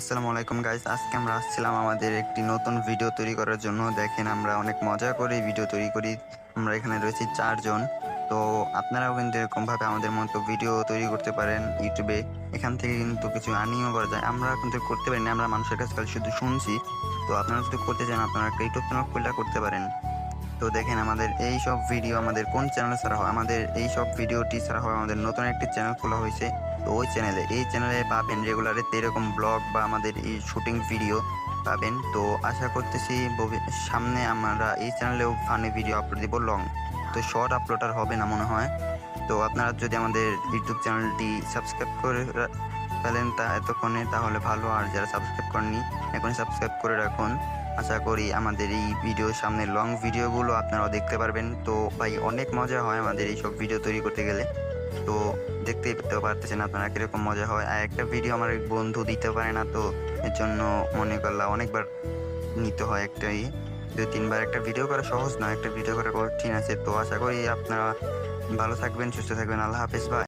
আসসালামু আলাইকুম গাইস, আজকে আমরা আসছিলাম আমাদের একটি নতুন ভিডিও তৈরি করার জন্য। দেখেন আমরা অনেক মজা করে ভিডিও তৈরি করি। আমরা এখানে রয়েছি 4 জন। তো আপনারাও কিন্তু এরকম ভাবে আমাদের মতো ভিডিও তৈরি করতে পারেন ইউটিউবে। এখান থেকে কিন্তু কিছু আর্নিংও করা যায়। আমরা কিন্তু করতে পারি না, আমরা মানুষের কাছে খালি শুধু শুনছি। তো আপনারা যদি করতে চান আপনারা একটা ইউটিউব চ্যানেল খুলে করতে পারেন। তো দেখেন আমাদের এই সব ভিডিও আমাদের কোন চ্যানেলে ছাড়া হয়, আমাদের এই সব ভিডিওটি ছাড়া হয় আমাদের নতুন একটি চ্যানেল খোলা হয়েছে। তো ওই চ্যানেলে পাবেন রেগুলারে এরকম ব্লগ বা আমাদের এই শুটিং ভিডিও পাবেন। তো আশা করতেছি সামনে আমরা এই চ্যানেলেও ফানি ভিডিও আপলোড দিব লং। তো শর্ট আপলোড আর হবে না মনে হয়। তো আপনারা যদি আমাদের ইউটিউব চ্যানেলটি সাবস্ক্রাইব করে ফেলেন এতক্ষণে তাহলে ভালো, আর যারা সাবস্ক্রাইব করেননি এখনই সাবস্ক্রাইব করে রাখুন। আশা করি আমাদের এই ভিডিওর সামনে লং ভিডিওগুলো আপনারাও দেখতে পারবেন। তো ভাই অনেক মজা হয় আমাদের এই সব ভিডিও তৈরি করতে গেলে। তো দেখতেই তো পারতেছেন আপনারা কিরকম মজা হয়। আর একটা ভিডিও আমার এক বন্ধু দিতে পারে না, তো এর জন্য মনে করলাম অনেকবার নিতে হয়। একটাই 2-3 বার একটা ভিডিও করা সহজ না, একটা ভিডিও করা কঠিন আছে। তো আশা করি আপনারা ভালো থাকবেন, সুস্থ থাকবেন। আল্লাহ হাফেজ ভাই।